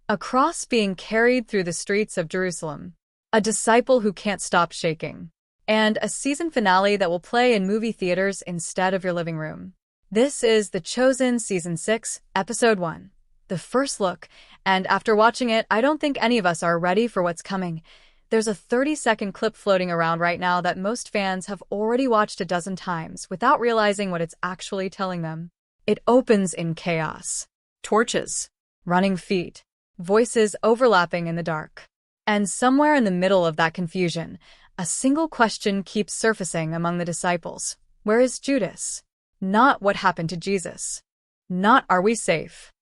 A cross being carried through the streets of Jerusalem. A disciple who can't stop shaking. And a season finale that will play in movie theaters instead of your living room. This is The Chosen Season 6, Episode 1. The first look, and after watching it, I don't think any of us are ready for what's coming. There's a 30-second clip floating around right now that most fans have already watched a dozen times without realizing what it's actually telling them. It opens in chaos. Torches. Running feet. Voices overlapping in the dark. And somewhere in the middle of that confusion, a single question keeps surfacing among the disciples. Where is Judas? Not what happened to Jesus. Not are we safe.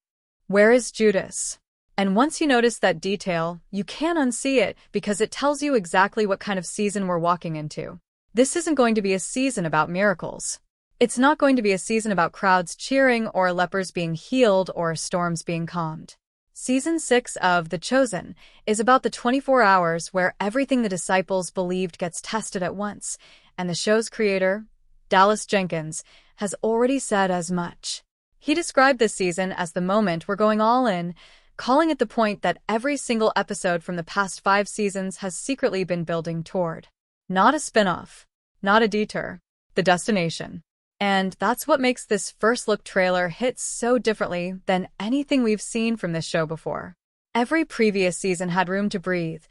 Where is Judas? And once you notice that detail, you can't unsee it because it tells you exactly what kind of season we're walking into. This isn't going to be a season about miracles. It's not going to be a season about crowds cheering or lepers being healed or storms being calmed. Season 6 of The Chosen is about the 24 hours where everything the disciples believed gets tested at once, and the show's creator, Dallas Jenkins, has already said as much. He described this season as the moment we're going all in, calling it the point that every single episode from the past 5 seasons has secretly been building toward. Not a spin-off, not a detour, the destination. And that's what makes this first look trailer hit so differently than anything we've seen from this show before. Every previous season had room to breathe.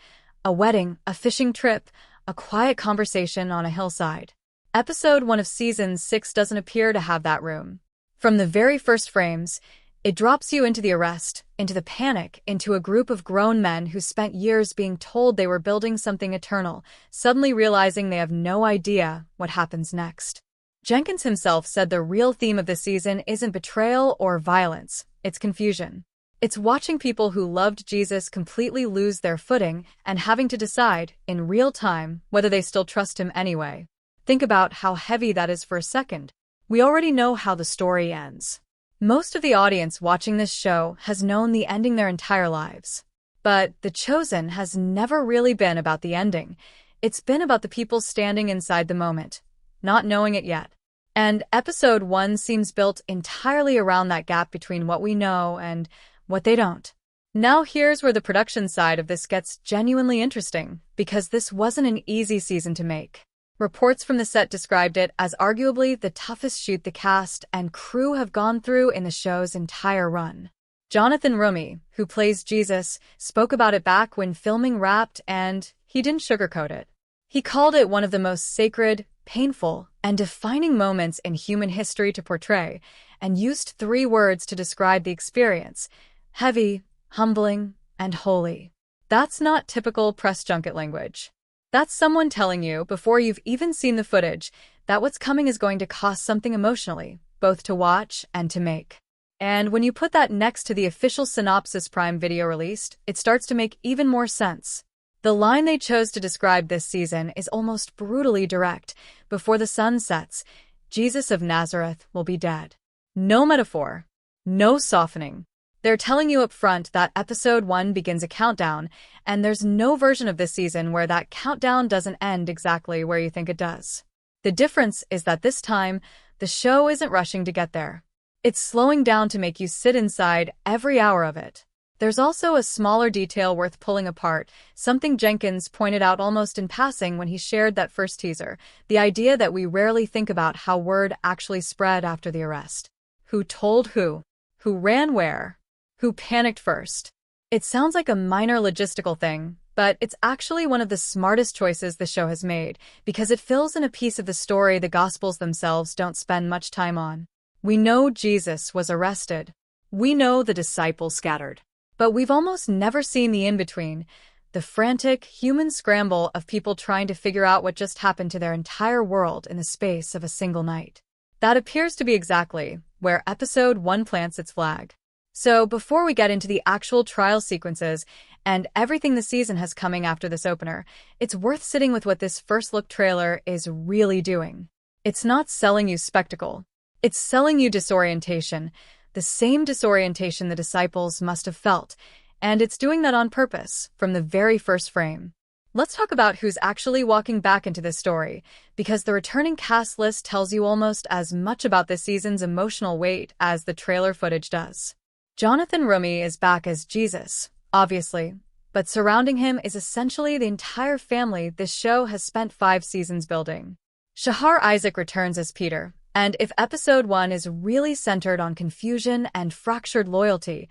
A wedding, a fishing trip, a quiet conversation on a hillside. Episode 1 of Season 6 doesn't appear to have that room. From the very first frames, it drops you into the arrest, into the panic, into a group of grown men who spent years being told they were building something eternal, suddenly realizing they have no idea what happens next. Jenkins himself said the real theme of the season isn't betrayal or violence, it's confusion. It's watching people who loved Jesus completely lose their footing and having to decide, in real time, whether they still trust him anyway. Think about how heavy that is for a second. We already know how the story ends. Most of the audience watching this show has known the ending their entire lives. But The Chosen has never really been about the ending. It's been about the people standing inside the moment, not knowing it yet. And Episode 1 seems built entirely around that gap between what we know and what they don't. Now here's where the production side of this gets genuinely interesting, because this wasn't an easy season to make. Reports from the set described it as arguably the toughest shoot the cast and crew have gone through in the show's entire run. Jonathan Roumie, who plays Jesus, spoke about it back when filming wrapped, and he didn't sugarcoat it. He called it one of the most sacred, painful, and defining moments in human history to portray, and used 3 words to describe the experience: heavy, humbling, and holy. That's not typical press junket language. That's someone telling you, before you've even seen the footage, that what's coming is going to cost something emotionally, both to watch and to make. And when you put that next to the official synopsis Prime Video released, it starts to make even more sense. The line they chose to describe this season is almost brutally direct. Before the sun sets, Jesus of Nazareth will be dead. No metaphor. No softening. They're telling you up front that Episode 1 begins a countdown, and there's no version of this season where that countdown doesn't end exactly where you think it does. The difference is that this time, the show isn't rushing to get there. It's slowing down to make you sit inside every hour of it. There's also a smaller detail worth pulling apart, something Jenkins pointed out almost in passing when he shared that first teaser, the idea that we rarely think about how word actually spread after the arrest. Who told who? Who ran where? Who panicked first? It sounds like a minor logistical thing, but it's actually one of the smartest choices the show has made, because it fills in a piece of the story the Gospels themselves don't spend much time on. We know Jesus was arrested. We know the disciples scattered. But we've almost never seen the in-between, the frantic, human scramble of people trying to figure out what just happened to their entire world in the space of a single night. That appears to be exactly where Episode 1 plants its flag. So before we get into the actual trial sequences and everything the season has coming after this opener, it's worth sitting with what this first look trailer is really doing. It's not selling you spectacle. It's selling you disorientation, the same disorientation the disciples must have felt, and it's doing that on purpose from the very first frame. Let's talk about who's actually walking back into this story, because the returning cast list tells you almost as much about this season's emotional weight as the trailer footage does. Jonathan Roumie is back as Jesus, obviously, but surrounding him is essentially the entire family this show has spent 5 seasons building. Shahar Isaac returns as Peter, and if episode 1 is really centered on confusion and fractured loyalty,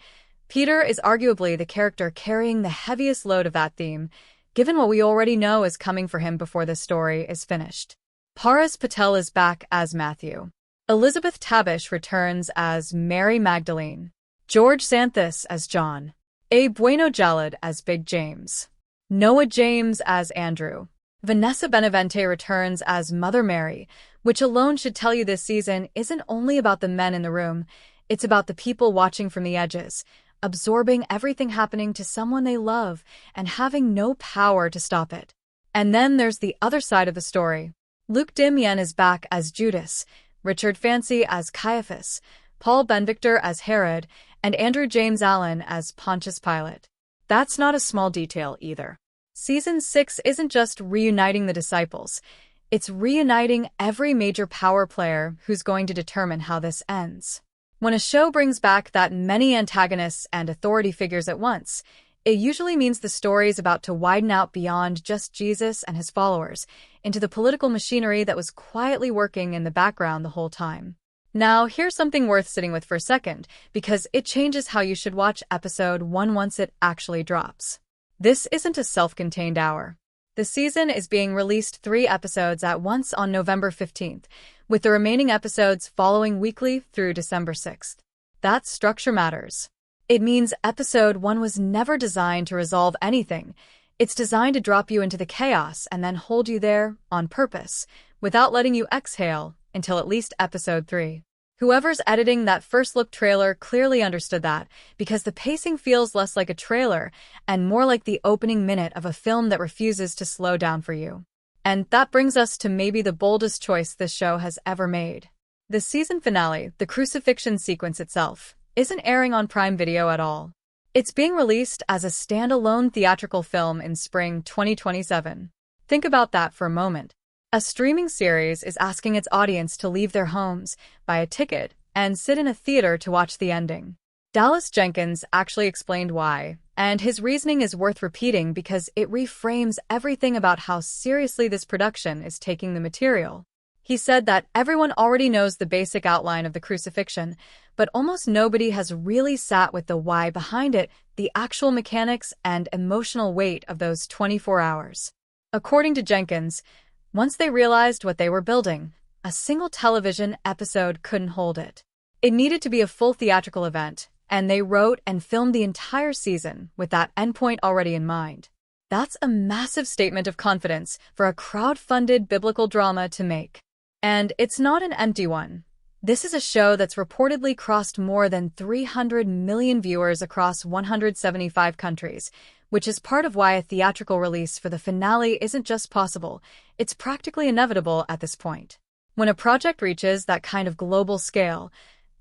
Peter is arguably the character carrying the heaviest load of that theme, given what we already know is coming for him before the story is finished. Paras Patel is back as Matthew. Elizabeth Tabish returns as Mary Magdalene. George Santhus as John. A. Bueno Jalad as Big James. Noah James as Andrew. Vanessa Benavente returns as Mother Mary, which alone should tell you this season isn't only about the men in the room, it's about the people watching from the edges, absorbing everything happening to someone they love and having no power to stop it. And then there's the other side of the story. Luke Dimyan is back as Judas, Richard Fancy as Caiaphas, Paul Benvictor as Herod, and Andrew James Allen as Pontius Pilate. That's not a small detail either. Season 6 isn't just reuniting the disciples, it's reuniting every major power player who's going to determine how this ends. When a show brings back that many antagonists and authority figures at once, it usually means the story is about to widen out beyond just Jesus and his followers, into the political machinery that was quietly working in the background the whole time. Now, here's something worth sitting with for a second, because it changes how you should watch episode 1 once it actually drops. This isn't a self-contained hour. The season is being released 3 episodes at once on November 15th, with the remaining episodes following weekly through December 6th. That structure matters. It means episode 1 was never designed to resolve anything. It's designed to drop you into the chaos and then hold you there on purpose, without letting you exhale until at least episode 3. Whoever's editing that first look trailer clearly understood that, because the pacing feels less like a trailer and more like the opening minute of a film that refuses to slow down for you. And that brings us to maybe the boldest choice this show has ever made. The season finale, the crucifixion sequence itself, isn't airing on Prime Video at all. It's being released as a standalone theatrical film in spring 2027. Think about that for a moment. A streaming series is asking its audience to leave their homes, buy a ticket, and sit in a theater to watch the ending. Dallas Jenkins actually explained why, and his reasoning is worth repeating because it reframes everything about how seriously this production is taking the material. He said that everyone already knows the basic outline of the crucifixion, but almost nobody has really sat with the why behind it, the actual mechanics and emotional weight of those 24 hours. According to Jenkins, once they realized what they were building, a single television episode couldn't hold it. It needed to be a full theatrical event, and they wrote and filmed the entire season with that endpoint already in mind. That's a massive statement of confidence for a crowd-funded biblical drama to make. And it's not an empty one. This is a show that's reportedly crossed more than 300 million viewers across 175 countries, which is part of why a theatrical release for the finale isn't just possible, it's practically inevitable at this point. When a project reaches that kind of global scale,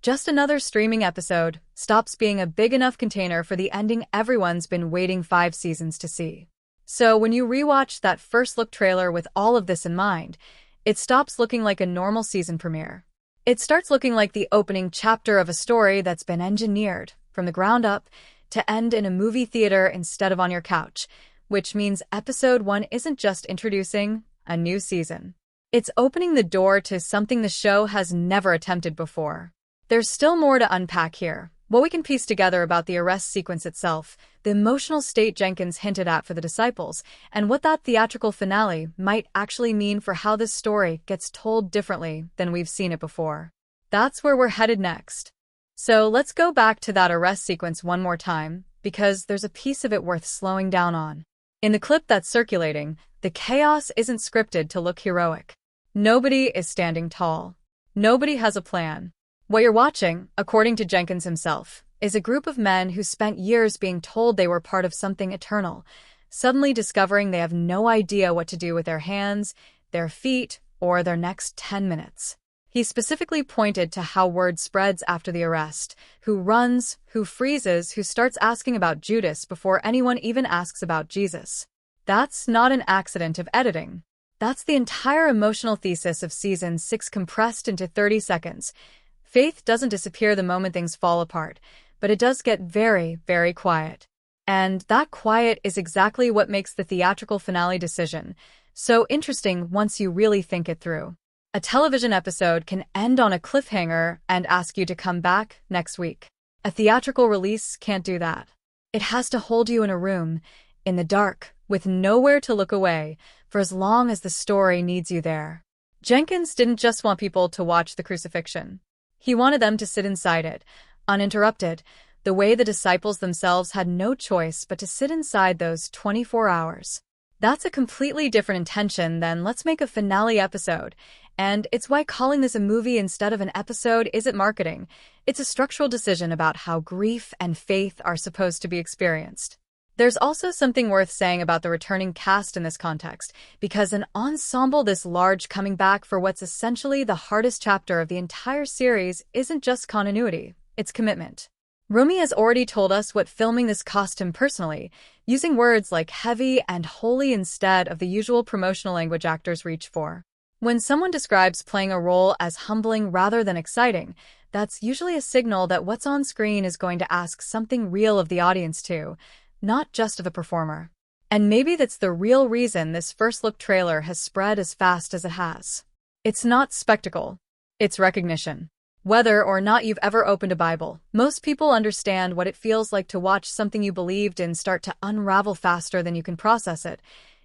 just another streaming episode stops being a big enough container for the ending everyone's been waiting 5 seasons to see. So when you rewatch that first look trailer with all of this in mind, it stops looking like a normal season premiere. It starts looking like the opening chapter of a story that's been engineered from the ground up to end in a movie theater instead of on your couch, which means episode 1 isn't just introducing a new season. It's opening the door to something the show has never attempted before. There's still more to unpack here. What we can piece together about the arrest sequence itself, the emotional state Jenkins hinted at for the disciples, and what that theatrical finale might actually mean for how this story gets told differently than we've seen it before. That's where we're headed next. So let's go back to that arrest sequence one more time, because there's a piece of it worth slowing down on. In the clip that's circulating, the chaos isn't scripted to look heroic. Nobody is standing tall. Nobody has a plan. What you're watching, according to Jenkins himself, is a group of men who spent years being told they were part of something eternal, suddenly discovering they have no idea what to do with their hands, their feet, or their next 10 minutes. He specifically pointed to how word spreads after the arrest, who runs, who freezes, who starts asking about Judas before anyone even asks about Jesus. That's not an accident of editing. That's the entire emotional thesis of season 6 compressed into 30 seconds. Faith doesn't disappear the moment things fall apart, but it does get very, very quiet. And that quiet is exactly what makes the theatrical finale decision so interesting once you really think it through. A television episode can end on a cliffhanger and ask you to come back next week. A theatrical release can't do that. It has to hold you in a room, in the dark, with nowhere to look away, for as long as the story needs you there. Jenkins didn't just want people to watch the crucifixion. He wanted them to sit inside it, uninterrupted, the way the disciples themselves had no choice but to sit inside those 24 hours. That's a completely different intention than let's make a finale episode, and it's why calling this a movie instead of an episode isn't marketing. It's a structural decision about how grief and faith are supposed to be experienced. There's also something worth saying about the returning cast in this context, because an ensemble this large coming back for what's essentially the hardest chapter of the entire series isn't just continuity, it's commitment. Roumie has already told us what filming this cost him personally, using words like heavy and holy instead of the usual promotional language actors reach for. When someone describes playing a role as humbling rather than exciting, that's usually a signal that what's on screen is going to ask something real of the audience too, not just of the performer. And maybe that's the real reason this first look trailer has spread as fast as it has. It's not spectacle, it's recognition. Whether or not you've ever opened a Bible, most people understand what it feels like to watch something you believed in start to unravel faster than you can process it,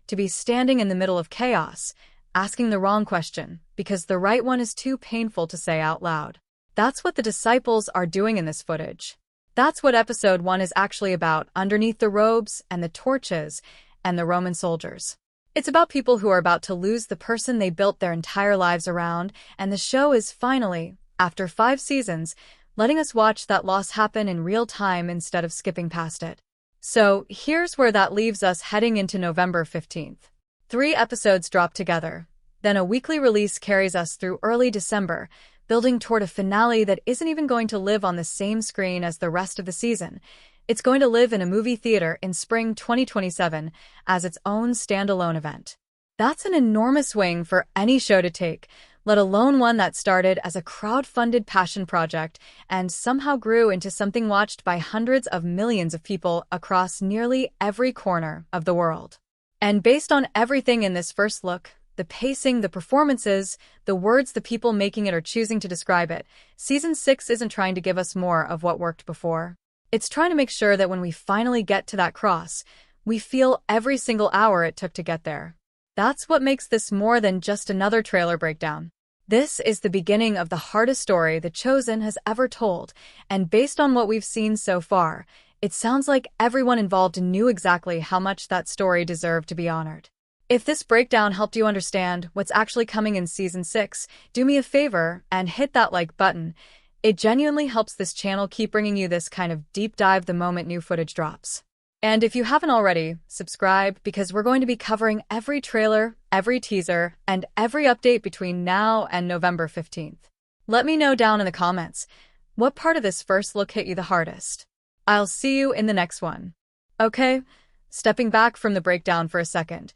to be standing in the middle of chaos, asking the wrong question, because the right one is too painful to say out loud. That's what the disciples are doing in this footage. That's what episode 1 is actually about, underneath the robes and the torches and the Roman soldiers. It's about people who are about to lose the person they built their entire lives around, and the show is finally, after 5 seasons, letting us watch that loss happen in real time instead of skipping past it. So here's where that leaves us heading into November 15th. 3 episodes drop together. Then a weekly release carries us through early December, building toward a finale that isn't even going to live on the same screen as the rest of the season. It's going to live in a movie theater in spring 2027 as its own standalone event. That's an enormous swing for any show to take, let alone one that started as a crowd-funded passion project and somehow grew into something watched by hundreds of millions of people across nearly every corner of the world. And based on everything in this first look, the pacing, the performances, the words the people making it are choosing to describe it, Season 6 isn't trying to give us more of what worked before. It's trying to make sure that when we finally get to that cross, we feel every single hour it took to get there. That's what makes this more than just another trailer breakdown. This is the beginning of the hardest story The Chosen has ever told, and based on what we've seen so far, it sounds like everyone involved knew exactly how much that story deserved to be honored. If this breakdown helped you understand what's actually coming in Season 6, do me a favor and hit that like button. It genuinely helps this channel keep bringing you this kind of deep dive the moment new footage drops. And if you haven't already, subscribe, because we're going to be covering every trailer, every teaser, and every update between now and November 15th. Let me know down in the comments, what part of this first look hit you the hardest? I'll see you in the next one. Okay, stepping back from the breakdown for a second.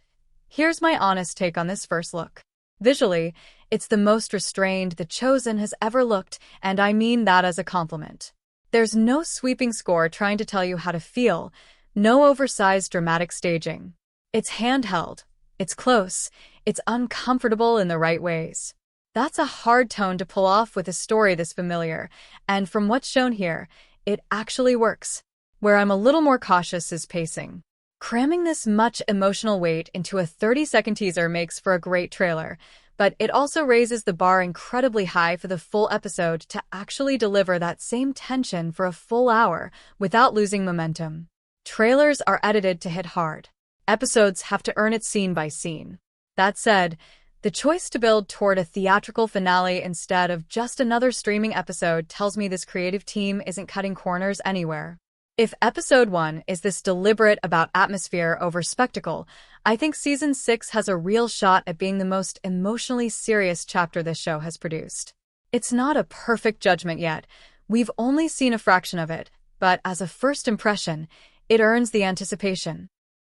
Here's my honest take on this first look. Visually, it's the most restrained The Chosen has ever looked, and I mean that as a compliment. There's no sweeping score trying to tell you how to feel, no oversized dramatic staging. It's handheld, it's close, it's uncomfortable in the right ways. That's a hard tone to pull off with a story this familiar, and from what's shown here, it actually works. Where I'm a little more cautious is pacing. Cramming this much emotional weight into a 30-second teaser makes for a great trailer, but it also raises the bar incredibly high for the full episode to actually deliver that same tension for a full hour without losing momentum. Trailers are edited to hit hard. Episodes have to earn it scene by scene. That said, the choice to build toward a theatrical finale instead of just another streaming episode tells me this creative team isn't cutting corners anywhere. If episode 1 is this deliberate about atmosphere over spectacle, I think Season 6 has a real shot at being the most emotionally serious chapter this show has produced. It's not a perfect judgment yet. We've only seen a fraction of it, but as a first impression, it earns the anticipation.